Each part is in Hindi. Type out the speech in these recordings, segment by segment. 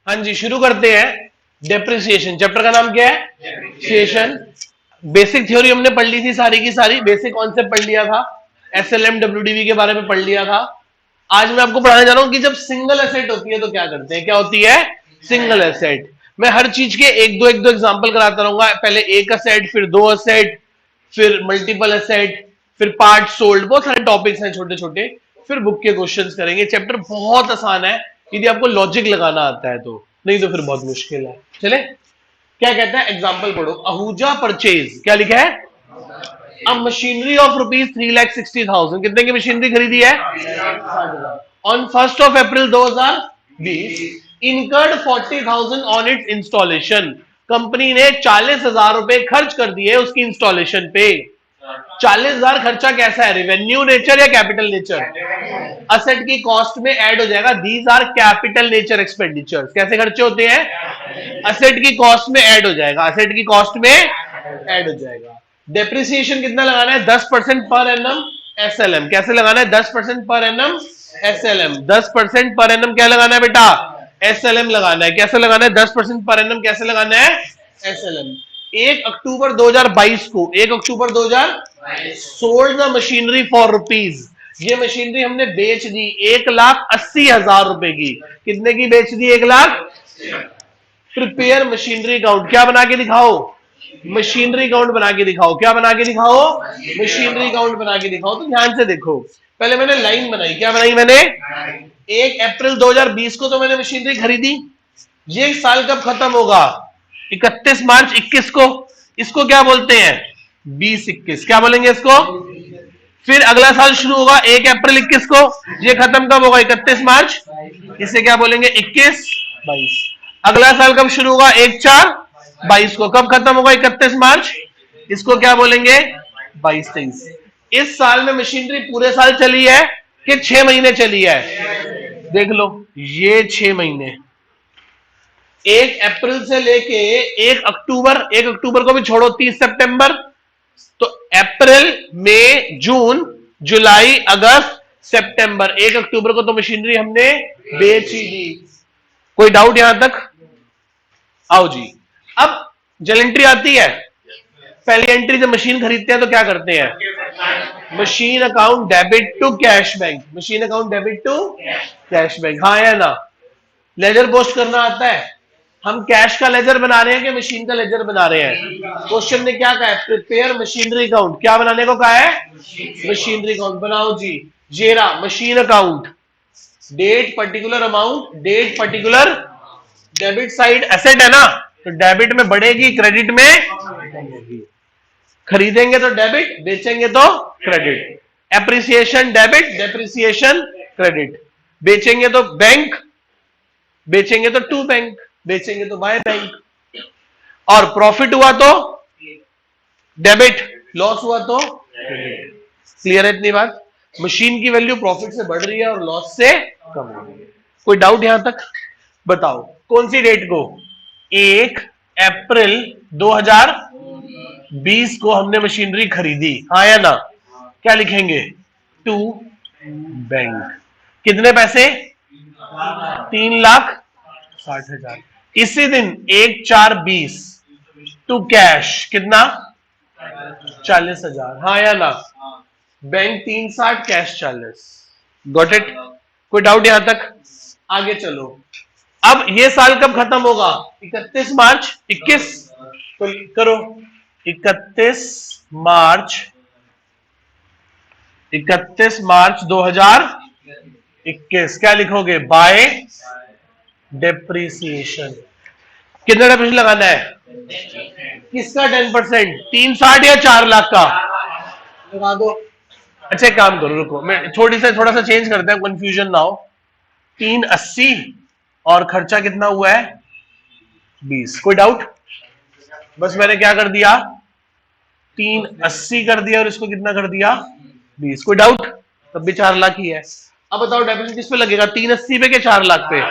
हाँ जी, शुरू करते हैं। डेप्रिसिएशन चैप्टर का नाम क्या है? डेप्रिसिएशन। बेसिक थ्योरी हमने पढ़ ली थी सारी की सारी, बेसिक कॉन्सेप्ट पढ़ लिया था, एसएलएम डब्ल्यूडीवी के बारे में पढ़ लिया था। आज मैं आपको पढ़ाने जा रहा हूं कि जब सिंगल एसेट होती है तो क्या करते हैं। क्या होती है? Single asset. मैं हर चीज के एक दो एग्जांपल कराता रहूंगा। पहले एक एसेट, फिर दो एसेट, फिर मल्टीपल एसेट, फिर पार्ट सोल्ड। बहुत सारे टॉपिक्स हैं छोटे छोटे। फिर बुक के क्वेश्चंस करेंगे। चैप्टर बहुत आसान है यदि आपको लॉजिक लगाना आता है तो, नहीं तो फिर बहुत मुश्किल है। चले, क्या कहता है? एग्जांपल पढ़ो। आहूजा परचेज, क्या लिखा है? अब मशीनरी ऑफ ₹3,60,000। कितने की मशीनरी खरीदी है? On 1 April 2020 incurred 40,000 on it's installation. Company ने 40,000 रुपए खर्च कर दिए उसकी इंस्टॉलेशन पे। 40,000 खर्चा कैसा है? रेवेन्यू नेचर या कैपिटल नेचर? असेट की कॉस्ट में ऐड हो जाएगा। These are capital nature expenditure. कैसे खर्चे होते हैं? असेट की कॉस्ट में ऐड हो जाएगा। असेट की कॉस्ट में ऐड हो जाएगा। डेप्रिसिएशन कितना लगाना है? 10% पर एनम एसएलएम। कैसे लगाना है? 10% पर एनम एसएलएम। 10% पर एनम क्या लगाना है बेटा? एसएलएम लगाना है। कैसे लगाना है? 10% पर एनम कैसे लगाना है? एसएलएम। 1 अक्टूबर 2022 को, 1 अक्टूबर 2022 sold the machinery for rupees. ये मशीनरी हमने बेच दी 1,80,000 रुपए की। कितने की बेच दी? 1,00,000। Prepare machinery account. क्या बना के दिखाओ? मशीनरी अकाउंट बना के दिखाओ। क्या बना के दिखाओ? मशीनरी अकाउंट बना के दिखाओ। तो ध्यान से देखो, पहले मैंने लाइन बनाई। क्या बनाई मैंने? 1 अप्रैल 2020 को तो मैंने मशीनरी खरीदी। ये साल कब खत्म होगा? 31 मार्च 21 को। इसको क्या बोलते हैं? 2021। क्या बोलेंगे इसको? फिर अगला साल शुरू होगा 1 अप्रैल 21 को। ये खत्म कब होगा? 31 मार्च। इसे क्या बोलेंगे? 21-22। अगला साल कब शुरू होगा? 1/4/22 को। कब खत्म होगा? 31 मार्च। इसको क्या बोलेंगे? 22-23। इस साल में मशीनरी पूरे साल चली है कि 6 महीने चली है? देख लो, ये 6 महीने। 1 अप्रैल से लेके 1 अक्टूबर, 1 अक्टूबर को भी छोड़ो, 30 सितंबर। तो अप्रैल, मई, जून, जुलाई, अगस्त, सितंबर। 1 अक्टूबर को तो मशीनरी हमने बेच ही दी। कोई डाउट यहां तक? आओ जी। अब जल एंट्री आती है। पहली एंट्री जब मशीन खरीदते हैं तो क्या करते हैं? Machine account debit to cash bank. Machine account debit to cash bank, हाँ या ना? लेजर पोस्ट करना आता है? हम कैश का लेजर बना रहे हैं कि मशीन का लेजर बना रहे हैं? क्वेश्चन ने क्या कहा है? Prepare machinery account. क्या बनाने को कहा है? मशीनरी अकाउंट बनाओ जी। जेरा machine account, date particular amount, date particular. Debit side asset है ना, तो डेबिट में बढ़ेगी, क्रेडिट में कमेगी। खरीदेंगे तो डेबिट, बेचेंगे तो credit. Appreciation debit, depreciation credit. बेचेंगे तो बैंक, बेचेंगे तो टू बैंक, बेचेंगे तो बाय बैंक। और प्रॉफिट हुआ तो डेबिट, लॉस हुआ तो क्रेडिट। क्लियर है इतनी बात? मशीन की वैल्यू प्रॉफिट से बढ़ रही है और लॉस से कम हो रही है। कोई डाउट यहां तक? बताओ कौन सी डेट को? 1 अप्रैल 2020 को हमने मशीनरी खरीदी, हाँ या ना? क्या लिखेंगे? To bank. कितने पैसे? 3,60,000। इसी दिन 1/4/20 टू कैश कितना? 40,000, हाँ या ना? Bank 360, cash 40। Got it? कोई डाउट यहां तक? आगे चलो। अब ये साल कब खत्म होगा? 31 मार्च 21। तो करो 31 मार्च, 31 मार्च 2021। क्या लिखोगे? Bye depreciation. कितना डेप्रिसिएशन लगाना है? किसका 10%? 360 या 4 लाख का? लगा दो। अच्छा काम करो, रुको, मैं थोड़ा सा चेंज करते हैं, कंफ्यूजन ना हो। 380 और खर्चा कितना हुआ है? 20। कोई डाउट? बस मैंने क्या कर दिया? 380 कर दिया और इसको कितना कर दिया? 20। कोई डाउट? तब भी 4 लाख ही है। अब बताओ डेप्रिसिएशन किस पे लगेगा? 380 पे के 4 लाख पे?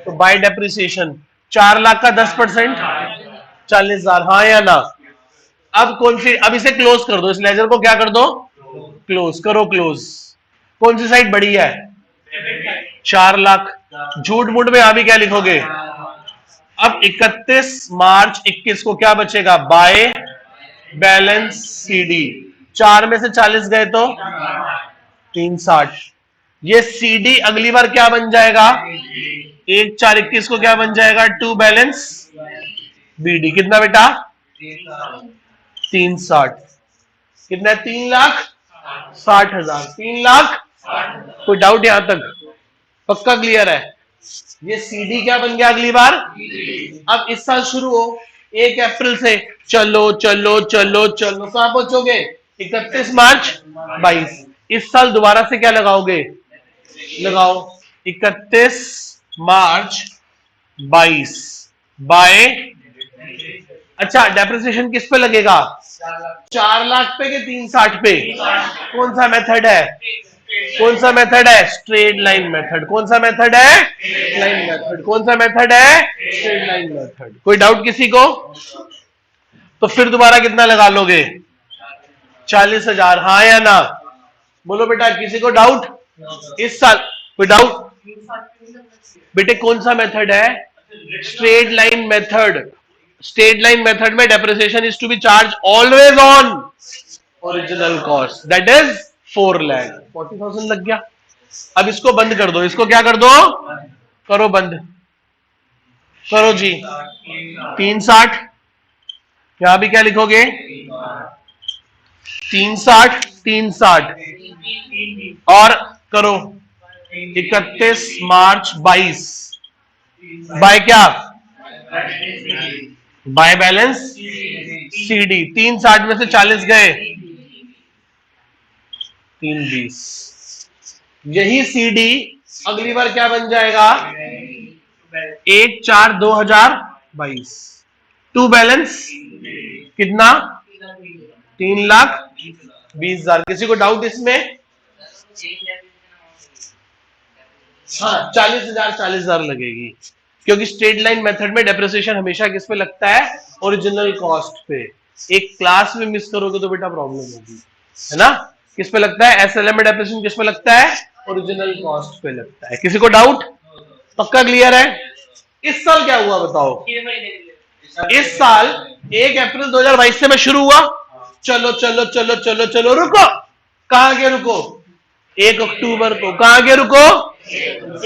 तो बाय डेप्रिसिएशन 4 लाख का 10%, 40,000, हाँ या ना? अब कौन सी? अब इसे क्लोज कर दो, इस लेजर को क्या कर दो? क्लोज करो, क्लोज। कौन सी साइड बड़ी है? 4 लाख। झूठ मूठ में यहां भी क्या लिखोगे? अब 31 मार्च 21 को क्या बचेगा? By balance CD. 4 में से 40 गए तो 360। ये सीडी अगली बार क्या बन जाएगा? 1/4/21 को क्या बन जाएगा? To balance BD. कितना बेटा? 360। कितना है? 3,60,000। 3,00,000। कोई डाउट यहां तक? पक्का क्लियर है? ये सीडी क्या बन गया अगली बार? अब इस साल शुरू हो 1 अप्रैल से, चलो चलो चलो चलो कहां पहुंचोगे? 31 मार्च 22। इस साल दोबारा से क्या लगाओगे? लगाओ 31 मार्च 22 बाय। अच्छा, डेप्रिसिएशन किस पे लगेगा? 4,00,000 पे कि 360 पे? कौन सा मेथड है? कौन सा मेथड है? Straight line method. कौन सा मेथड है? Line method. कौन सा मेथड है? Straight line method. कोई डाउट किसी को? तो फिर दोबारा कितना लगा लोगे? 40,000। हाँ या ना? बोलो बेटा, किसी को डाउट? इस साल कोई डाउट? बेटे कौन सा मेथड है? Straight line method. Straight line method में depreciation is to be charge always on original cost, that is 4 lakh. 40,000 लग गया। अब इसको बंद कर दो। इसको क्या कर दो? करो बंद। करो जी। 360। यहां भी क्या लिखोगे? 360 360 और करो 31 मार्च 22 बाय क्या? By balance CD. 360 में से 40 गए 320। यही सीडी अगली बार क्या बन जाएगा? 1/4/2022। टू बैलेंस कितना? 3,20,000। किसी को डाउट इसमें? हाँ, 40,000 40,000 लगेगी, क्योंकि स्ट्रेट लाइन मेथड में डेप्रिसिएशन हमेशा किस पे लगता है? ओरिजिनल कॉस्ट पे। एक क्लास में मिस करोगे तो बेटा प्रॉब्लम होगी, है ना? किस पे लगता है? एसएलएम में डेप्रिसिएशन किस पे लगता है? ओरिजिनल कॉस्ट पे लगता है। किसी को डाउट? पक्का क्लियर है? इस साल क्या हुआ बताओ? इस साल 1 अप्रैल 2022 से मैं शुरू हुआ। चलो चलो चलो चलो चलो रुको। कहां के रुको? 1 अक्टूबर को। कहां के रुको?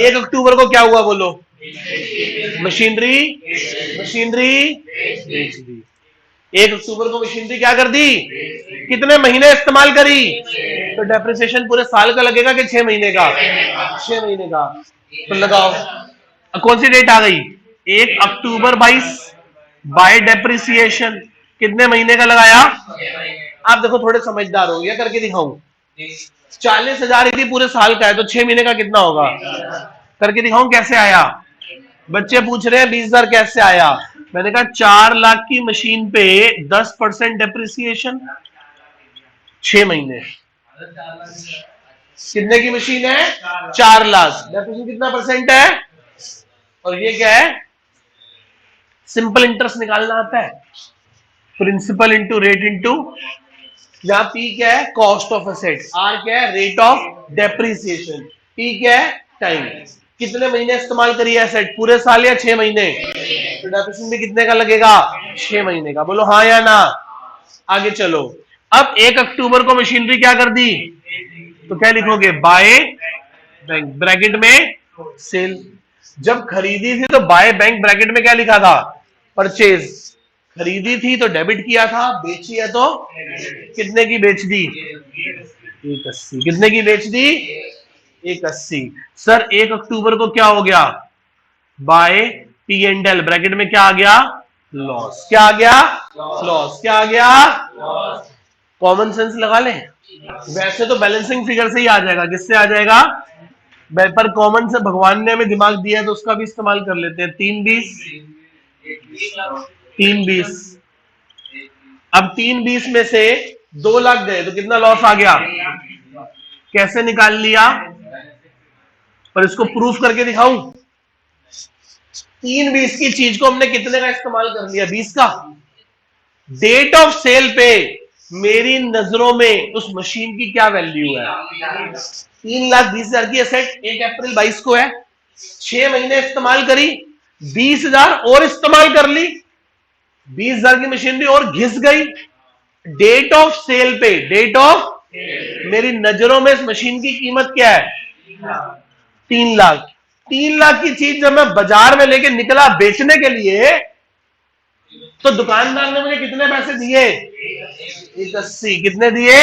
1 अक्टूबर को क्या हुआ बोलो? मशीनरी बेच दी। 1 अक्टूबर को मशीनरी क्या कर दी? कितने महीने इस्तेमाल करी? तो डेप्रिसिएशन पूरे साल का लगेगा कि 6 महीने का? 6 महीने का। तो लगाओ। अब कौन सी डेट आ गई? 1 अक्टूबर 22 बाय डेप्रिसिएशन। कितने महीने का लगाया? आप देखो थोड़े समझदार हो, या करके दिखाऊं? 40,000 यदि पूरे साल का है तो 6 महीने का कितना होगा? करके दिखाऊं कैसे आया? बच्चे पूछ रहे हैं 20,000 कैसे आया? मैंने कहा 4 लाख की मशीन पे 10% डेप्रिसिएशन, 6 महीने। कितने की मशीन है? 4 लाख। डेप्रिसिएशन कितना परसेंट है? और ये क्या है? सिंपल इंटरेस्ट निकालना आता है। प्रिंसिपल इंटू रेट इंटू, जहां पी क्या है? Cost of asset. आर क्या है? Rate of depreciation. टी क्या है? टाइम। कितने महीने इस्तेमाल करी है एसेट? पूरे साल या 6 महीने? तो डेप्रिसिएशन भी कितने का लगेगा? 6 महीने का। बोलो हाँ या ना? आगे चलो। अब 1 अक्टूबर को मशीनरी क्या कर दी? तो क्या लिखोगे? बाय बैंक ब्रैकेट में सेल। जब खरीदी थी तो बाय बैंक ब्रैकेट में क्या लिखा था? परचेज। खरीदी थी तो डेबिट किया था, बेची है तो कितने की बेच दी? 180। कितने की बेच दी? 180। सर 1 अक्टूबर को क्या हो गया? By P and L bracket में क्या आ गया? लॉस। क्या आ गया? लॉस। क्या आ गया? कॉमन सेंस लगा लें। वैसे तो बैलेंसिंग फिगर से ही आ जाएगा। किससे आ जाएगा? पर कॉमन से भगवान ने हमें दिमाग दिया है तो उसका भी इस्तेमाल कर लेते हैं। 320 अब 320 में से 2 लाख गए तो कितना लॉस आ गया? कैसे निकाल लिया? पर इसको प्रूफ करके दिखाऊं? 320 की चीज को हमने कितने का इस्तेमाल कर लिया? 20 का। डेट ऑफ सेल पे मेरी नजरों में उस मशीन की क्या वैल्यू है? 3,20,000 की एसेट 1 अप्रैल 22 को है, 6 महीने इस्तेमाल करी, 20,000 और इस्तेमाल कर ली, 20,000 की मशीनरी और घिस गई। डेट ऑफ सेल पे, डेट ऑफ, मेरी नजरों में इस मशीन की कीमत क्या है? 3 लाख। 3 लाख की चीज जब मैं बाजार में लेके निकला बेचने के लिए, तो दुकानदार ने मुझे कितने पैसे दिए? 180। कितने दिए?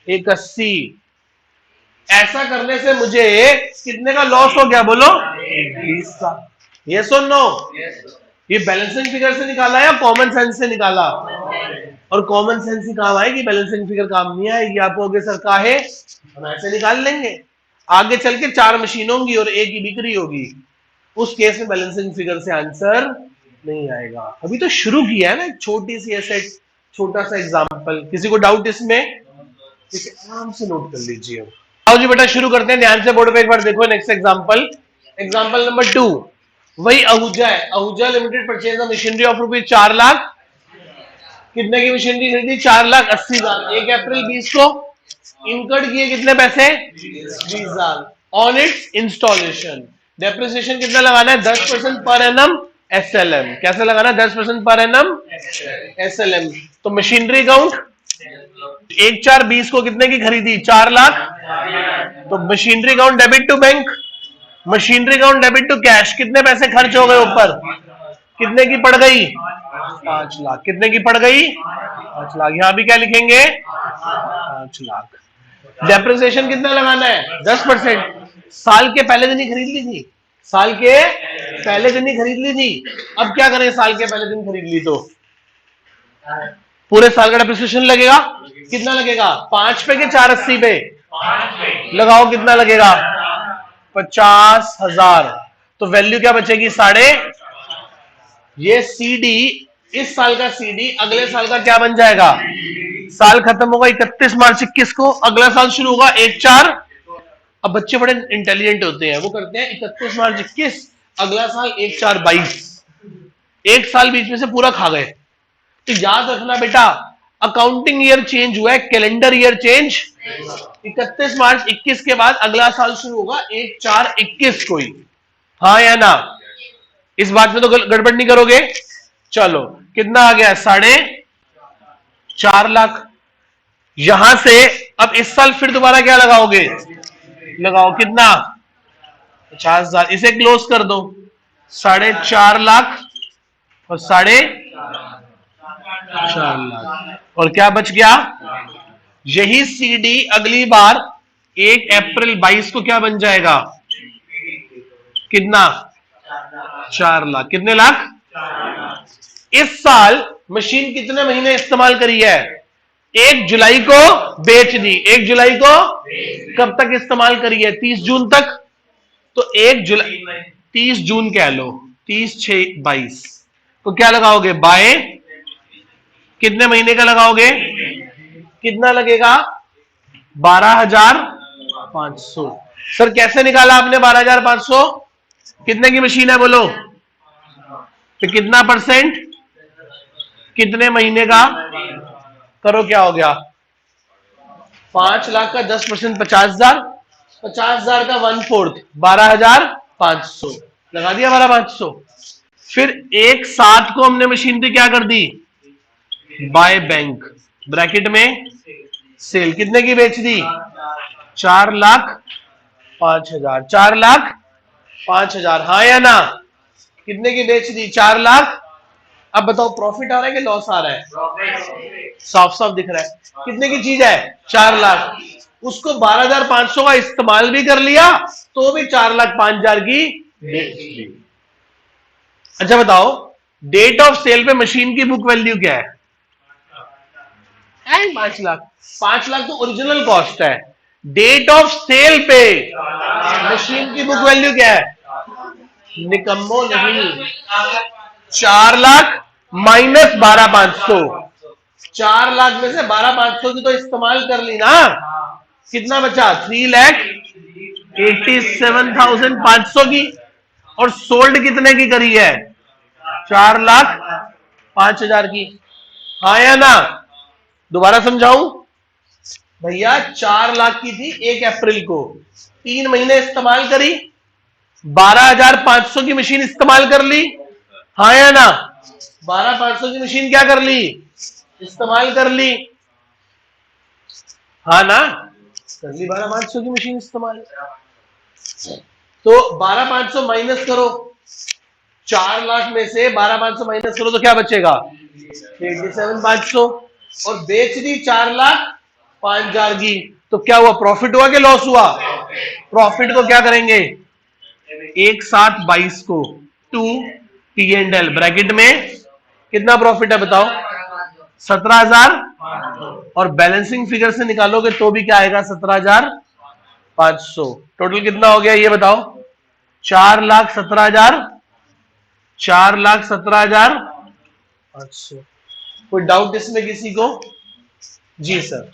180। ऐसा करने से मुझे कितने का लॉस हो गया बोलो? 20 का। ये सुन लो, ये बैलेंसिंग फिगर से निकाला या कॉमन सेंस से निकाला? और कॉमन सेंस ही काम आएगी, बैलेंसिंग फिगर काम नहीं आएगी। आपको आगे सर का है, हम ऐसे निकाल लेंगे। आगे चल के 4 मशीन होंगी और एक ही बिक्री होगी, उस केस में बैलेंसिंग फिगर से आंसर नहीं आएगा। अभी तो शुरू किया है ना, छोटी सी ऐसे छोटा सा एग्जांपल। किसी को डाउट इसमें? ठीक है, आराम से नोट कर लीजिए। आओ जी बेटा शुरू करते हैं, ध्यान से बोर्ड पे एक बार देखो। Next example, example number 2। वही आहूजा है, Ahuja limited purchase machinery of rupees 4 lakh. कितने की मशीनरी खरीदी? 4,80,000। 1 अप्रैल 20 को इनकर्ड किए कितने पैसे? 20,000 ऑन इट्स इंस्टॉलेशन। डेप्रिसिएशन कितना लगाना है? 10% पर एनम एसएलएम। कैसे लगाना है? 10% पर एनम एसएलएम। तो मशीनरी अकाउंट 1/4/20 को कितने की खरीदी? 4 लाख। तो machinery account debit to bank, machinery account debit to cash. कितने पैसे खर्च हो गए ऊपर? कितने की पड़ गई? 5 लाख। कितने की पड़ गई? 5 लाख। यहां भी क्या लिखेंगे? 5 लाख। डेप्रिसिएशन कितना लगाना है? 10%। साल के पहले दिन ही खरीद ली थी, साल के पहले दिन ही खरीद ली थी। अब क्या करें? साल के पहले दिन खरीद ली तो पूरे साल का डेप्रिसिएशन लगेगा। कितना लगेगा? 5 पे के 480 पे? लगाओ कितना लगेगा? 50,000। तो वैल्यू क्या बचेगी? 5.5। ये सीडी, इस साल का सीडी अगले साल का क्या बन जाएगा? साल खत्म होगा 31 मार्च 21 को, अगला साल शुरू होगा 1/4। अब बच्चे बड़े इंटेलिजेंट होते हैं, वो करते हैं 31 मार्च 21, अगला साल 1/4/22। एक साल बीच में से पूरा खा गए। तो याद रखना बेटा, अकाउंटिंग ईयर चेंज हुआ है, कैलेंडर ईयर चेंज। 31 मार्च 21 के बाद अगला साल शुरू होगा 1/4/21 को ही। हाँ या ना? इस बात में तो गड़बड़ नहीं करोगे? चलो कितना आ गया? 4.5 लाख। यहां से अब इस साल फिर दोबारा क्या लगाओगे? लगाओ कितना? 50,000। इसे क्लोज कर दो। 4.5 लाख और 4.5 लाख, और क्या बच गया? यही सीडी अगली बार 1 अप्रैल 22 को क्या बन जाएगा? कितना? 4 लाख। कितने लाख? इस साल मशीन कितने महीने इस्तेमाल करी है? 1 जुलाई को बेच दी। 1 जुलाई को कब तक इस्तेमाल करी है? 30 जून तक। तो 1 जुलाई, 30 जून कह लो, 30/6/22 तो क्या लगाओगे? बाय कितने महीने का लगाओगे? कितना लगेगा? 12,500। सर कैसे निकाला आपने 12,500? कितने की मशीन है बोलो? तो कितना परसेंट? कितने महीने का? करो क्या हो गया? 5 लाख का 10% 50,000, 50,000 का 1/4 12,500 लगा दिया। 12,500। फिर 1/7 को हमने मशीनरी क्या कर दी? बाय बैंक, ब्रैकेट में सेल। कितने की बेच दी? 4,05,000। 4,05,000। हाँ या ना? कितने की बेच दी? 4 लाख। अब बताओ प्रॉफिट आ रहा है कि लॉस आ रहा है? साफ साफ दिख रहा है। कितने की चीज है? 4 लाख। उसको 12,500 का इस्तेमाल भी कर लिया तो भी 4,05,000 की बेच दी। अच्छा बताओ, डेट ऑफ सेल पे मशीन की बुक वैल्यू क्या है? 5 लाख। 5 लाख तो ओरिजिनल कॉस्ट है। डेट ऑफ सेल पे मशीन की बुक वैल्यू क्या है? निकम्मो नहीं, 4 लाख माइनस 12,500। 4 लाख में से 12,500 की तो इस्तेमाल कर ली ना, कितना बचा? 3,87,500 की। और सोल्ड कितने की करी है? 4,05,000 की। हाँ या ना? दोबारा समझाऊं भैया, 4 लाख की थी 1 अप्रैल को, 3 महीने इस्तेमाल करी, 12,500 की मशीन इस्तेमाल कर ली, हाँ या ना? 12,500 की मशीन क्या कर ली? इस्तेमाल कर ली, हाँ ना? कर ली 12,500 की मशीन इस्तेमाल। तो 12,500 माइनस करो, 4 लाख में से 12,500 माइनस करो तो क्या बचेगा? 87,500। और बेच दी 4,05,000 की, तो क्या हुआ? प्रॉफिट हुआ कि लॉस हुआ? प्रॉफिट को क्या करेंगे? 1,722 को 2 P&L ब्रैकेट में कितना प्रॉफिट है बताओ? 17,000। और बैलेंसिंग फिगर से निकालोगे तो भी क्या आएगा? 17,500। टोटल कितना हो गया ये बताओ? 4,17,000, 4,17,000। अच्छा, कोई डाउट इसमें किसी को? जी सर।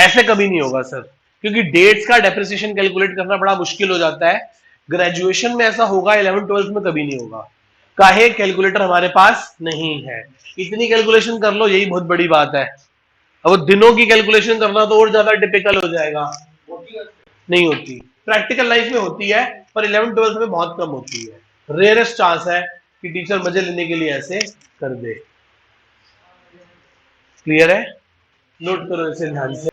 ऐसे कभी नहीं होगा सर, क्योंकि डेट्स का डेप्रिसिएशन कैलकुलेट करना बड़ा मुश्किल हो जाता है। ग्रेजुएशन में ऐसा होगा, 11th-12th में कभी नहीं होगा। काहे? कैलकुलेटर हमारे पास नहीं है। इतनी कैलकुलेशन कर लो, यही बहुत बड़ी बात है। अब वो दिनों की कैलकुलेशन करना तो और ज्यादा टिपिकल हो जाएगा। नहीं होती, प्रैक्टिकल लाइफ में होती है, पर 11th-12th में बहुत कम होती है। रेयरेस्ट चांस है कि टीचर मजे लेने के लिए ऐसे कर दे। क्लियर है? नोट करो इसे ध्यान से।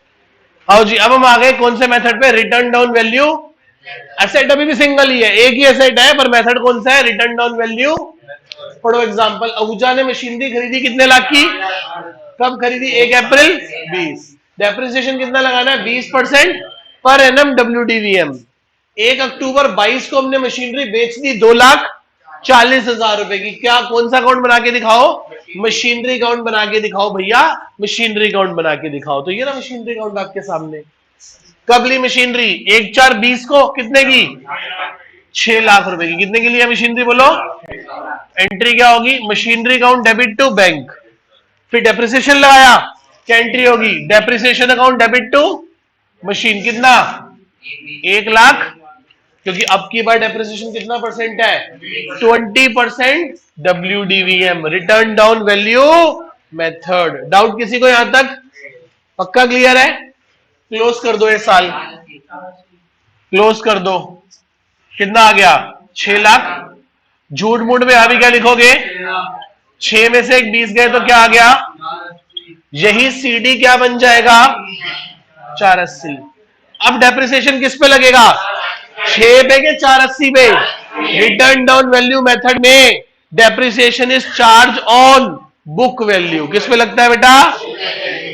आओ जी, अब हम आ गए कौन से मेथड पे? Return down value. एसेट अभी भी सिंगल ही है, एक ही एसेट है, पर मेथड कौन सा है? Return down value. पढ़ो एग्जांपल। आहूजा ने मशीनरी खरीदी कितने लाख की? कब खरीदी? 1 अप्रैल 20। डेप्रिसिएशन कितना लगाना है? 20% पर एनम WDVM। 1 अक्टूबर 22 को हमने मशीनरी बेच दी 2,40,000 रुपए की। क्या, कौन सा अकाउंट बना के दिखाओ? मशीनरी अकाउंट बना के दिखाओ भैया, मशीनरी अकाउंट बना के दिखाओ। तो ये ना मशीनरी अकाउंट आपके सामने। कब ली मशीनरी? 1/4/20 को, कितने की? 6 लाख रुपए की। कितने की लिया मशीनरी बोलो? एंट्री क्या होगी? Machinery account debit to bank. फिर डेप्रिसिएशन लगाया, क्या एंट्री होगी? Depreciation account debit to machine. कितना? 1 लाख। क्योंकि अब की बार डेप्रिसिएशन कितना परसेंट है? 20% WDVM, return down value method. Doubt किसी को यहां तक? पक्का क्लियर है? क्लोज कर दो ये साल, क्लोज कर दो। कितना आ गया? 6 लाख। झूठ मूठ में अभी क्या लिखोगे? 6 में से एक 20 गए तो क्या आ गया? यही CD क्या बन जाएगा? 480। अब डेप्रिसिएशन किस पे लगेगा? 6 पे के 480 पे? रिटर्न डाउन वैल्यू मेथड में depreciation is charge on book value. किस पे लगता है बेटा?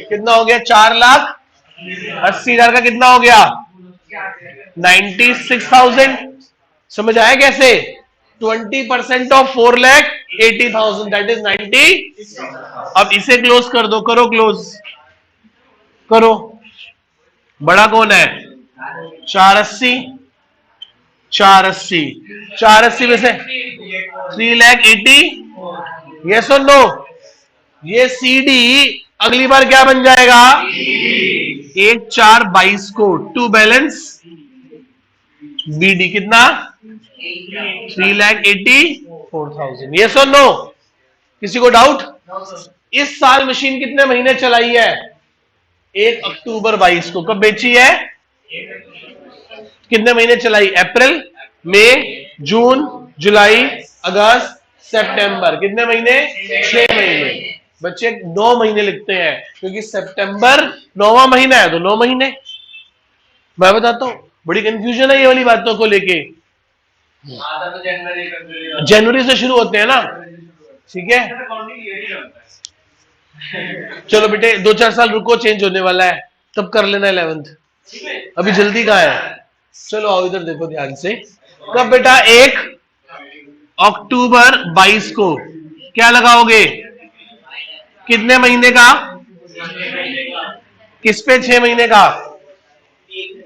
कितना हो गया? 4,80,000 का कितना हो गया? 96,000। समझ आया कैसे? 20% ऑफ 4,80,000 दैट इज 90। अब इसे क्लोज कर दो, करो क्लोज, करो। बड़ा कौन है? 480। 480, 480 में से 3,80,000। यस और नो? ये CD अगली बार क्या बन जाएगा? 1/4/22 को टू बैलेंस BD। कितना? 3,84,000। यस और नो? किसी को डाउट? इस साल मशीन कितने महीने चलाई है? 1 अक्टूबर 22 को। कब बेची है? कितने महीने चलाई? अप्रैल, मई, जून, जुलाई, अगस्त, सितंबर। कितने महीने? 6 महीने। बच्चे 9 महीने लिखते हैं, क्योंकि सितंबर 9वां महीना है, तो 9 महीने। मैं बताता हूं, बड़ी कंफ्यूजन है ये वाली बातों को लेके। जनवरी से शुरू होते हैं ना, ठीक है? चलो बेटे 2-4 साल रुको, चेंज होने वाला है, तब कर लेना 11th। अभी जल्दी कहाँ है? चलो आओ इधर देखो ध्यान से। कब बेटा? 1 अक्टूबर 22 को क्या लगाओगे? कितने महीने का? किस पे? 6 महीने का।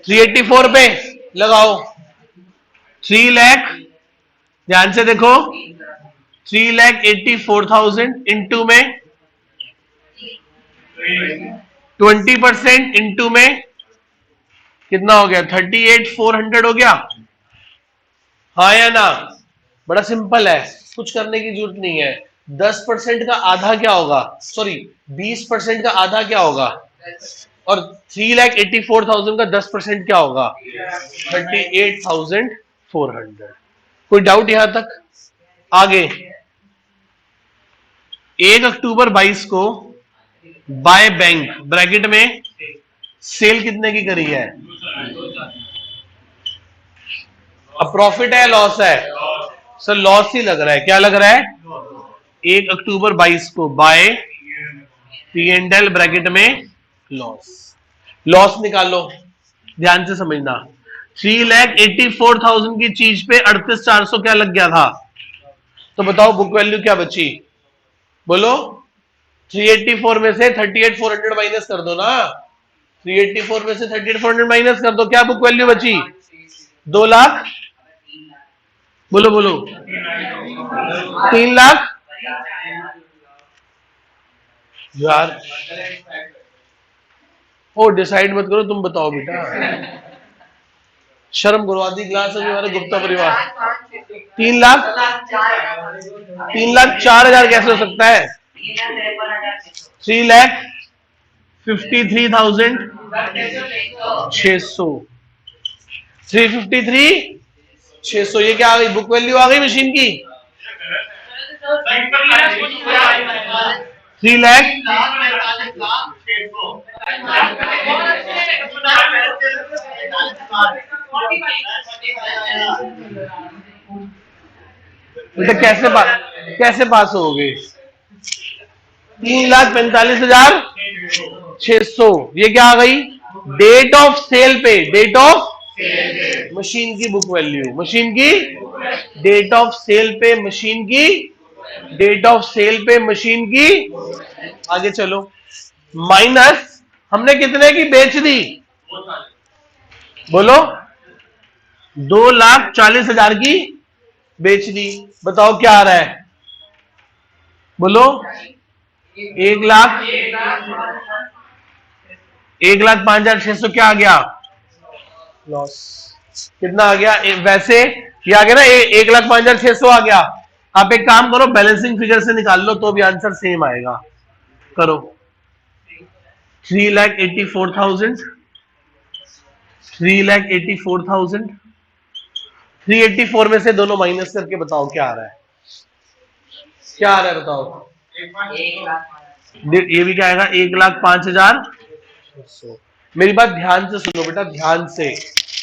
384 पे लगाओ। 3 लाख, ध्यान से देखो, 3,84,000 इंटू में 20% इंटू में कितना हो गया? 38,400 हो गया, हाँ या ना? बड़ा सिंपल है, कुछ करने की जरूरत नहीं है। 10% का आधा क्या होगा? सॉरी, 20% का आधा क्या होगा? और 3,84,000 का 10% क्या होगा? 38,400। कोई डाउट यहां तक? आगे 1 अक्टूबर 22 को बाय बैंक ब्रैकेट में सेल कितने की करी है? अब प्रॉफिट है लॉस है? सर लॉस ही लग रहा है। क्या लग रहा है? 1 अक्टूबर 22 को by P and L bracket में लॉस। लॉस निकालो, ध्यान से समझना। 3,84,000 की चीज पे 38,400 क्या लग गया था? तो बताओ बुक वैल्यू क्या बची? बोलो। 384 में से 38,400 माइनस कर दो ना। 384 में से 38,400 माइनस कर दो, क्या बुक वैल्यू बची? 2 लाख। बोलो बोलो। 3 लाख। यार ओ डिसाइड मत करो, तुम बताओ बेटा। शर्म करो, आधी क्लास अभी हमारे गुप्ता परिवार। 3 लाख। 3,04,000 कैसे हो सकता है? 3,53,600। 353,600 ये क्या आ गई? बुक वैल्यू आ गई मशीन की। 3 लाख। बेटा कैसे पास होगे? 3,45,600 ये क्या आ गई? डेट ऑफ सेल पे, डेट ऑफ मशीन की बुक वैल्यू, मशीन की डेट ऑफ सेल पे, मशीन की डेट ऑफ सेल पे, मशीन की। आगे चलो, माइनस हमने कितने की बेच दी? बोलो। 2,40,000 की बेच दी। बताओ क्या आ रहा है? बोलो। 1,05,600 क्या आ गया? लॉस। कितना आ गया? वैसे ये आ गया ना, 1,05,600 आ गया। आप एक काम करो, बैलेंसिंग फिगर से निकाल लो तो भी आंसर सेम आएगा। करो। 3,84,000, 3,84,000, 384 में से दोनों माइनस करके बताओ क्या आ रहा है? क्या आ रहा है बताओ? ये भी क्या आएगा? 1,05,000। मेरी बात ध्यान से सुनो बेटा, ध्यान से।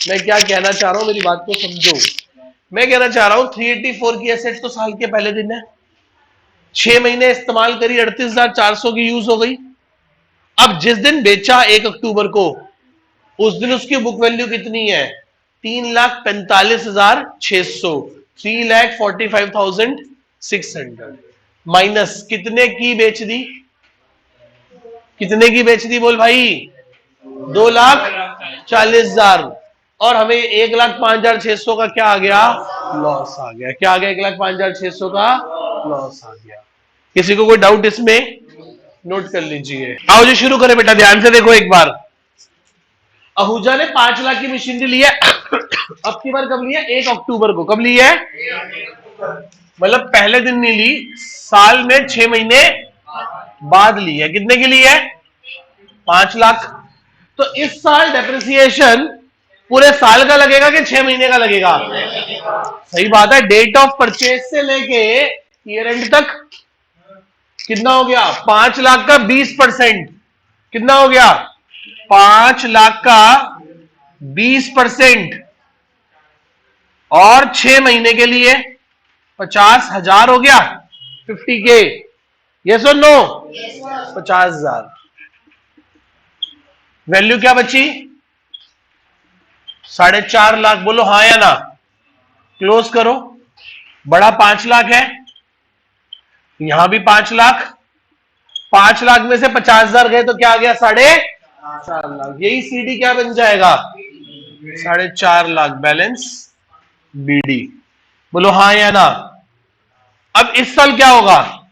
मैं क्या कहना चाह रहा हूं, मेरी बात को समझो। मैं कहना चाह रहा हूं 384 की एसेट तो साल के पहले दिन है, 6 महीने इस्तेमाल करी, 38,400 की यूज हो गई। अब जिस दिन बेचा 1 अक्टूबर को, उस दिन उसकी बुक वैल्यू कितनी है? 3,45,600। 3,45,600 माइनस कितने की बेच दी? कितने की बेच दी बोल भाई? 2,40,000। और हमें 1,05,600 का क्या आ गया? लॉस आ गया। क्या आ गया? 1,05,600 का लॉस आ गया। किसी को कोई डाउट इसमें? नोट कर लीजिए। आओ जी शुरू करें बेटा, ध्यान से देखो एक बार। आहूजा ने 5 लाख की मशीनरी ली है। अब की बार कब ली है? 1 अक्टूबर को। कब ली है? मतलब पहले दिन नहीं ली, साल में 6 महीने बाद ली है। कितने की ली है? 5 लाख। तो इस साल डेप्रिसिएशन पूरे साल का लगेगा कि 6 महीने का लगेगा? सही बात है। डेट ऑफ परचेज से लेके ईयर एंड तक कितना हो गया? 5 लाख का 20%। कितना हो गया? 5 लाख का 20%। और 6 महीने के लिए 50,000 हो गया। 50K। यस और नो? 50,000। वैल्यू क्या बची? 4.5 लाख। बोलो हाँ या ना। क्लोज करो। बड़ा 5 लाख है, यहां भी 5 लाख। 5 लाख में से 50,000 गए तो क्या आ गया? 4.5 लाख। यही सीडी क्या बन जाएगा? 4.5 लाख बैलेंस बीडी। बोलो हाँ या ना। अब इस साल क्या होगा?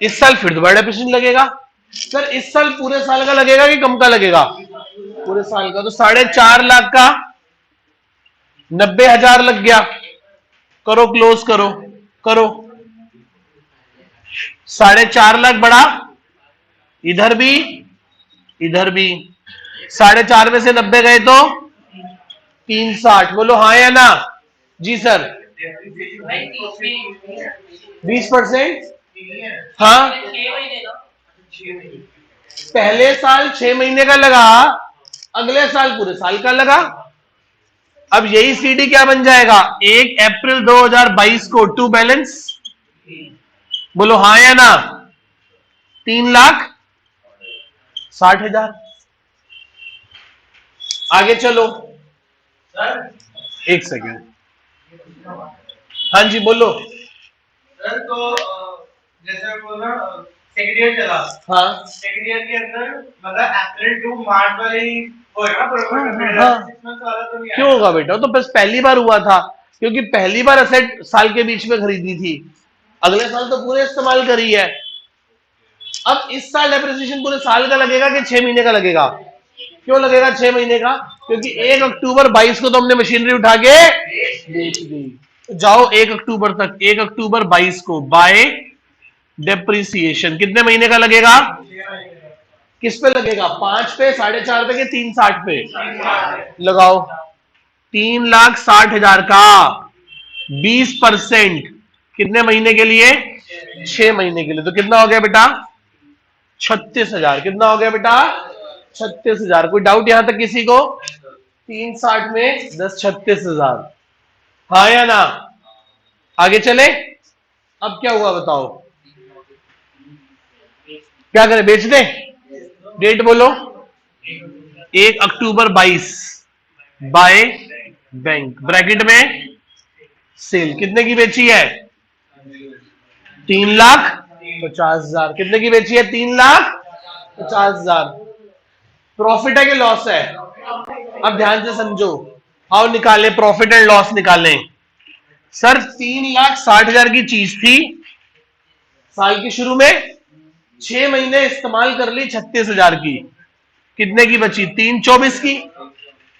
इस साल फिर दोबारा डेप्रिसिएशन लगेगा। सर इस साल पूरे साल का लगेगा कि कम का लगेगा? पूरे साल का। तो 4.5 लाख का 90,000 लग गया। करो क्लोज करो। करो। 4.5 लाख बढ़ा, इधर भी इधर भी 4.5 में से 90 गए तो 360। बोलो हाँ या ना? जी सर। 20%। हाँ, पहले साल 6 महीने का लगा, अगले साल पूरे साल का लगा। अब यही सीडी क्या बन जाएगा? 1 अप्रैल 2022 को टू बैलेंस। बोलो हाँ या ना? 3,60,000। आगे चलो सर। एक सेकेंड। हाँ जी बोलो। सर तो जैसे वो ना सेकेंड ईयर चला। हाँ, सेकेंड ईयर के अंदर मतलब अप्रैल टू मार्च वाले ही होगा प्रॉफिट। हाँ, तो क्यों होगा बेटा? तो बस पहली बार हुआ था, क्योंकि पहली बार असेट साल के बीच में खरीदी थी, अगले साल तो पूरे इस्तेमाल करी है। अब इस साल डेप्रिसिएशन पूरे साल का लगेगा कि 6 महीने का लगेगा? क्यों लगेगा 6 महीने का? क्योंकि 1 अक्टूबर 22 को तो हमने मशीनरी उठा के बेच दी। तो जाओ 1 अक्टूबर तक, 1 अक्टूबर 22 को बाय डेप्रिसिएशन कितने महीने का लगेगा? किस पे लगेगा? 5 पे, 4.5 पे, 360 पे? लगाओ। 3,60,000 का 20% कितने महीने के लिए? 6 महीने के लिए। तो कितना हो गया बेटा? 36,000। कितना हो गया बेटा? 36,000। कोई डाउट यहां तक किसी को? 360 में 10, 36,000। हाँ या ना? आगे चले। अब क्या हुआ बताओ? क्या करें? बेच दे? डेट बोलो। 1 अक्टूबर 22 बाय बैंक ब्रैकेट में सेल कितने की बेची है? 3,50,000। कितने की बेची है? 3,50,000। प्रॉफिट है कि लॉस है? अब ध्यान से समझो। आओ निकाले, प्रॉफिट एंड लॉस निकालें। सर 3,60,000 की चीज थी, साल के शुरू में 6 महीने इस्तेमाल कर ली 36,000 की। कितने की बची? 3,24 की।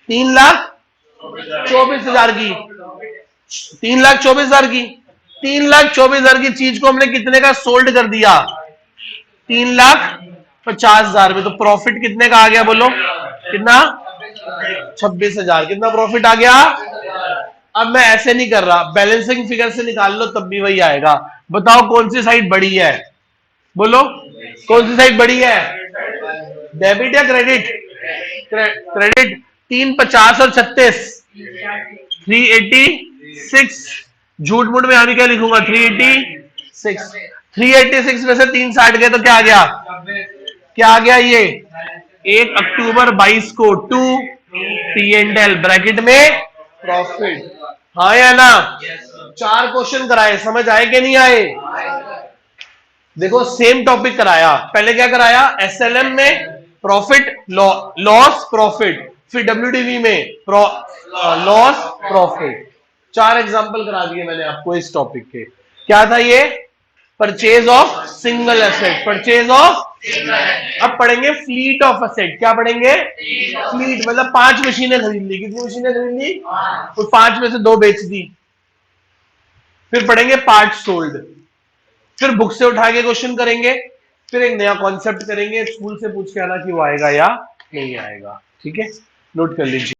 3,24,000 की। 3,24,000 की। 3,24,000 की चीज को हमने कितने का सोल्ड कर दिया? 3,50,000 में। तो प्रॉफिट कितने का आ गया? बोलो कितना? 26,000। कितना प्रॉफिट आ गया? अब मैं ऐसे नहीं कर रहा, बैलेंसिंग फिगर से निकाल लो तब भी वही आएगा। बताओ कौन सी साइड बड़ी है? बोलो कौन सी साइड बड़ी है? डेबिट या क्रेडिट? क्रेडिट। 350 और 36 386। झूठ मूठ में अभी क्या लिखूंगा? 386। 386 में से 360 गए तो क्या आ गया? क्या आ गया ये? 1 अक्टूबर 22 को टू P&L ब्रैकेट में प्रॉफिट। हाँ या ना? 4 क्वेश्चन कराए, समझ आए कि नहीं आए? देखो सेम टॉपिक कराया। पहले क्या कराया? SLM में प्रॉफिट लॉस प्रॉफिट, फिर WDV में लॉस प्रॉफिट। 4 एग्जांपल करा दिए मैंने आपको इस टॉपिक के। क्या था ये? Purchase of single asset, purchase of. अब पढ़ेंगे फ्लीट ऑफ एसेट। क्या पढ़ेंगे? फ्लीट मतलब 5 मशीनें खरीद ली। कितनी मशीनें खरीद ली? तो 5 में से 2 बेच दी। फिर पढ़ेंगे पार्ट सोल्ड। फिर बुक से उठा के क्वेश्चन करेंगे। फिर एक नया कॉन्सेप्ट करेंगे, स्कूल से पूछ के आना कि वो आएगा या नहीं आएगा। ठीक है, नोट कर लीजिए।